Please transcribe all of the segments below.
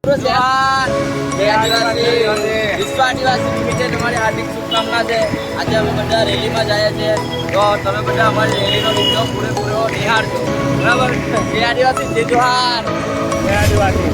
વિશ્વ આદિવાસી નિમિત્તે તમારી હાર્દિક શુભકામના છે. આજે અમે બધા રેલીમાં જઈએ છીએ, તો તમે બધા અમારી રેલીનો વિડીયો પૂરેપૂરો નિહાળજો. બરાબર? જય આદિવાસી, જય જોહાર. જય આદિવાસી.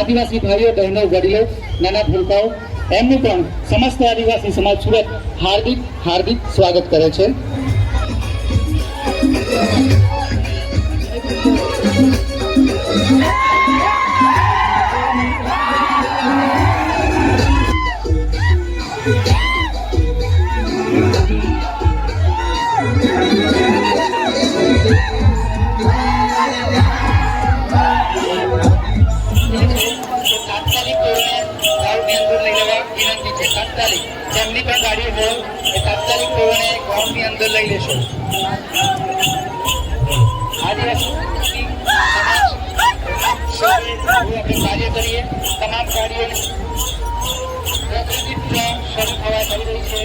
આદિવાસી ભાઈઓ બહેનો વડીલો નાના ભૂલકાઓ એમનું પણ સમસ્ત આદિવાસી સમાજ સુરત હાર્દિક હાર્દિક સ્વાગત કરે છે. જેમની પણ ગાડી હોય એ તાત્કાલિક ધોરણે ગામની અંદર લઈ લેશો. આદિવાસી કાર્ય કરીએ તમામ ગાડીઓને શરૂ થવા થઈ રહી છે.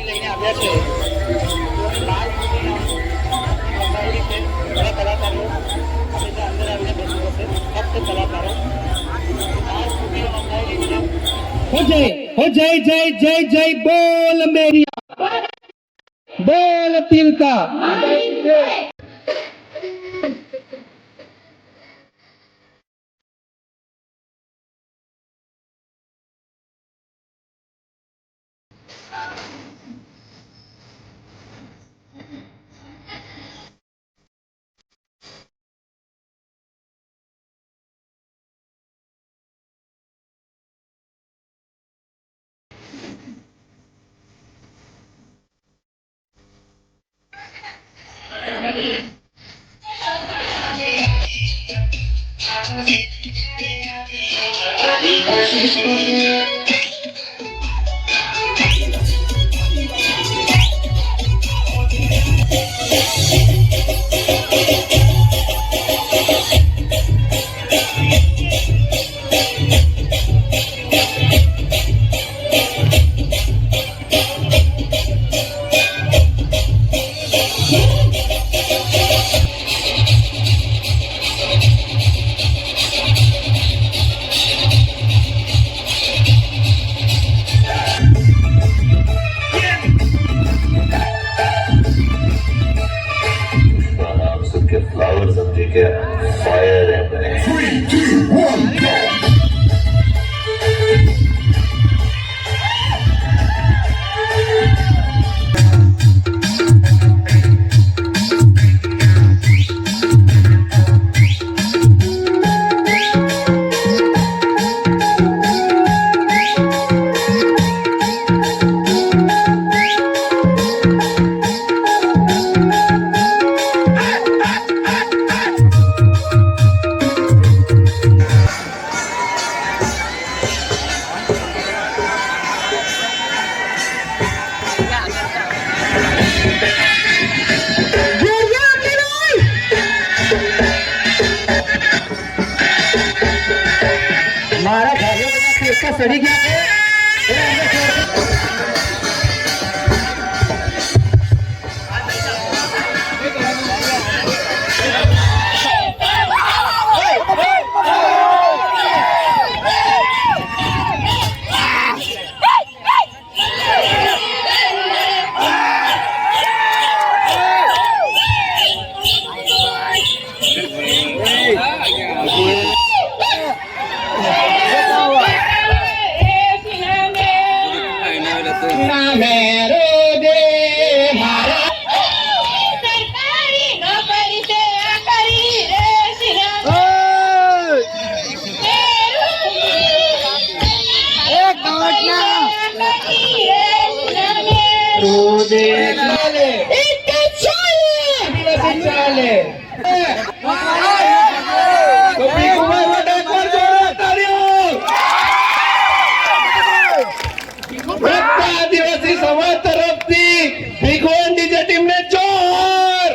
લઈને આવ્યા છે કલાકારો અંદર આવીને બેસી જશે. ફક્ત કલાકારો हो जय जय जय जय बोल मेरी बोल Tilka. Flowers of the fire and 3, 2, 1, go! મારા ભાઈઓ બધા કેટલા સડી ગયા છે. આદિવાસી સમાજ તરફથી ભીખવાન ડીજે ટીમને જોર.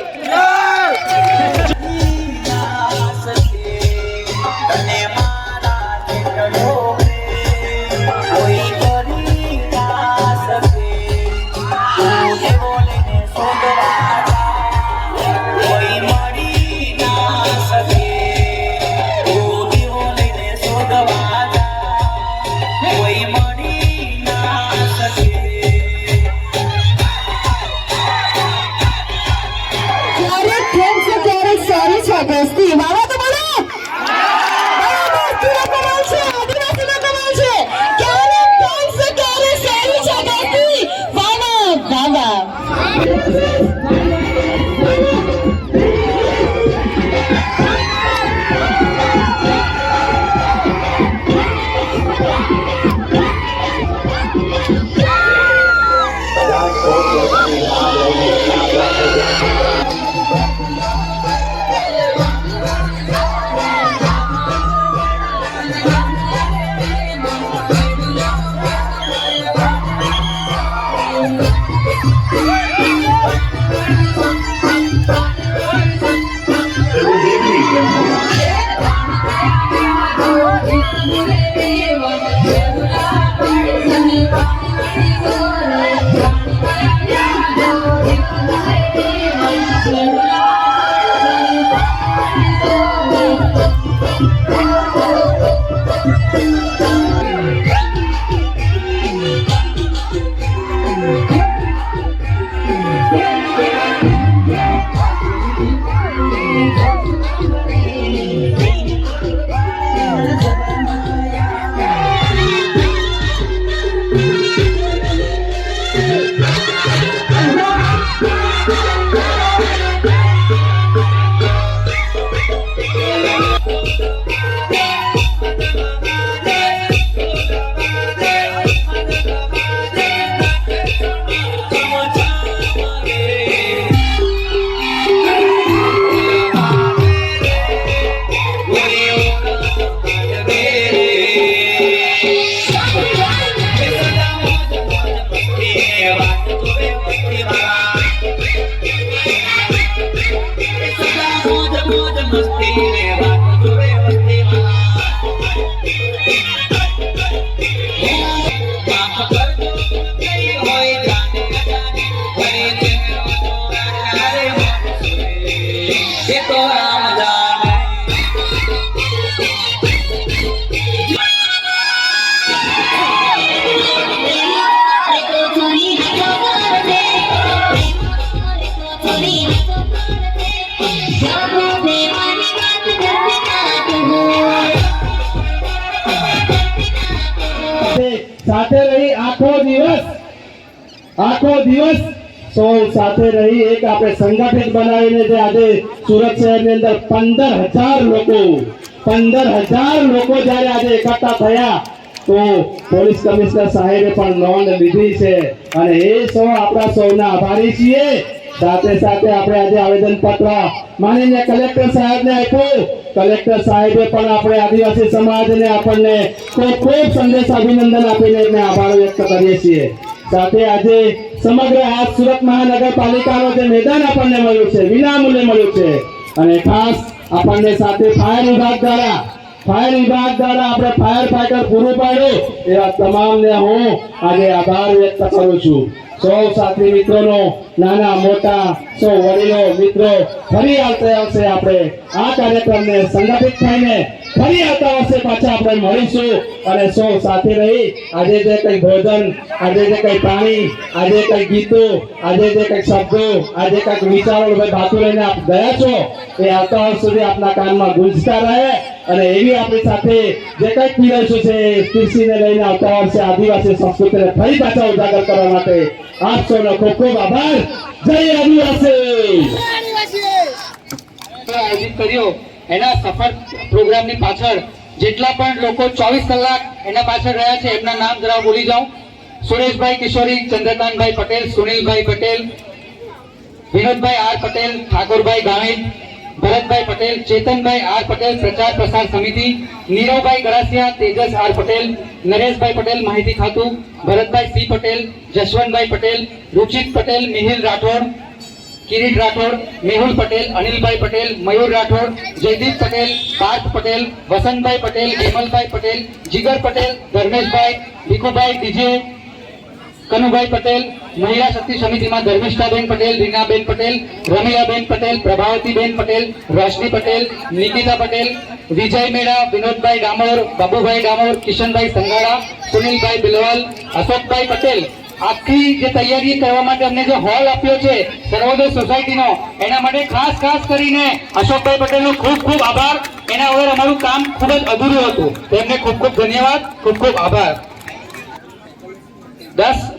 દોસ્તી વાવા તો બોલો દોસ્તી નો કમાલ છે આદિવાસી નો કમાલ છે ક્યારે ફ્રેન્ડ્સ ક્યારે સારી છે દોસ્તી વાવા વાવા સાથે રહી આખો દિવસ સૌ સાથે રહી એક આપણે સંગઠિત બનાવીને જે આજે સુરત શહેરની અંદર 15,000 લોકો જ્યારે આજે એકઠા થયા તો પોલીસ કમિશનર સાહેબે પણ નોંધ લીધી છે અને એ સૌ આપણા સૌના આભારી છીએ. સાથે સાથે આપણે આજે આવેદન પત્ર માનીને કલેક્ટર સાહેબને આપ્યું. કલેક્ટર સાહેબે પણ આપણે આદિવાસી સમાજને આપણને ખૂબ સંદેશ અભિનંદન આપીને એમને આભાર વ્યક્ત કરીએ છીએ. સાથે આજે સમગ્ર આ સુરત મહાનગરપાલિકાનો જે મેદાન આપણને મળ્યું છે વિનામૂલ્યે મળ્યું છે અને ખાસ આપણને સાથે ફાયર વિભાગ દ્વારા આપણે ફાયર ફાઈટર પૂરું પાડ્યું એવા તમામને હું આજે આભાર વ્યક્ત કરું છું. સૌ સાથી મિત્રોનો નાના મોટા સૌ વડીલો મિત્રો ફરી આવતા વર્ષે આપણે આ કાર્યક્રમને સંગઠિત થઈને ફરી આવતા વર્ષે પાછા આપણે મળીશું અને સૌ સાથે રહી આજે જે કઈ ભોજન, આજે જે કઈ પાણી, આજે કઈ ગીતો, આજે જે કઈ શબ્દો, આજે કઈક વિચારો બાતો લઈને આપ ગયા છો એ આવતા વર્ષ સુધી આપના કાનમાં ગુંજતા રહે અને એવી આપણી સાથે જે કઈક પીરસ્યું છે કૃષિને લઈને આવતા વર્ષે આદિવાસી સંસ્કૃતિને ફરી પાછા ઉજાગર કરવા માટે આપ સૌનો ખૂબ ખૂબ આભાર. જય આદિવાસી. આયોજિત કર્યો એના સફળ પ્રોગ્રામની પાછળ જેટલા પણ લોકો 24 કલાક એના પાછળ રહ્યા છે એમના નામ જરા બોલી જાઉં. સુરેશભાઈ કિશોરી, ચંદ્રકાંતભાઈ પટેલ, સુનિલભાઈ પટેલ, વિનોદભાઈ આર પટેલ, ઠાકોરભાઈ ગામિત, ભરતભાઈ પટેલ, ચેતનભાઈ આર પટેલ, પ્રચાર પ્રસાર સમિતિ, નીરવભાઈ ગરાસિયા, તેજસ આર પટેલ, નરેશભાઈ પટેલ, માહિતી ખાતું, ભરતભાઈ સી પટેલ, જશવંતભાઈ પટેલ, રુચિત પટેલ, મિહિર રાઠોડ, કિરીટ રાઠોડ, મેહુલ પટેલ, અનિલભાઈ પટેલ, મયુર રાઠોડ, જયદીપ પટેલ, પાર્થ પટેલ, વસંતભાઈ પટેલ, હેમલભાઈ પટેલ, જીગર પટેલ, ધર્મેશભાઈ, ભીખુભાઈ ડીજે, કનુભાઈ પટેલ, મહિલા શક્તિ સમિતિમાં ધર્મિષ્ઠાબેન પટેલ, રીનાબેન પટેલ, રમીલાબેન પટેલ, પ્રભાવતીબેન પટેલ, રોશની પટેલ, નિકિતા પટેલ, વિજય મેળા, વિનોદભાઈ ડામોર, બાબુભાઈ ડામોર, કિશનભાઈ સંગાડા, સુનિલભાઈ બિલવાલ, અશોકભાઈ પટેલ. આખી જે તૈયારી કરવા માટે અમને જે હોલ આપ્યો છે સર્વોદય સોસાયટીનો, એના માટે ખાસ કરીને અશોકભાઈ પટેલનો ખૂબ ખૂબ આભાર. એના વગર અમારું કામ ખૂબ જ અધૂરું હતું. તેમને ખૂબ ખૂબ ધન્યવાદ, ખૂબ ખૂબ આભાર.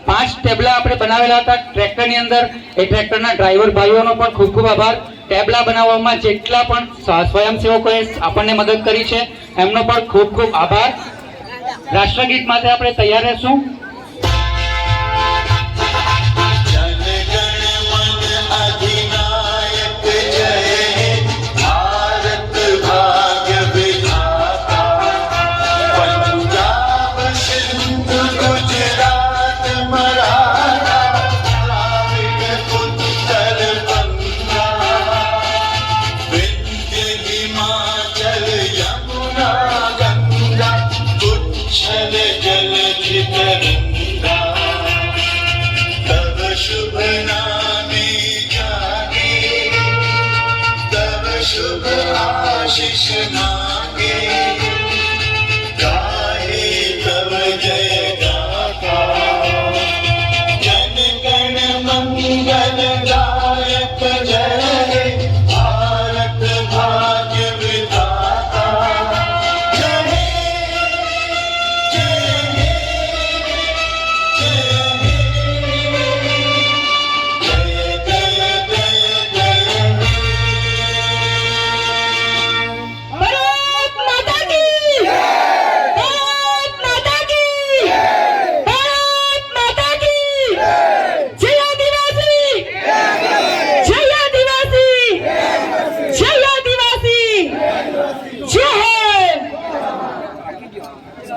5 ટેબલા આપણે બનાવેલા હતા ટ્રેક્ટરની અંદર. એ ટ્રેક્ટરના ડ્રાઈવર ભાઈઓનો પણ ખૂબ ખૂબ આભાર. ટેબલા બનાવવામાં જેટલા પણ સ્વયંસેવકોએ આપણને મદદ કરી છે એમનો પણ ખૂબ ખૂબ આભાર. રાષ્ટ્રગીત માટે આપણે તૈયાર રહેશું. शुभ आशीष मांगे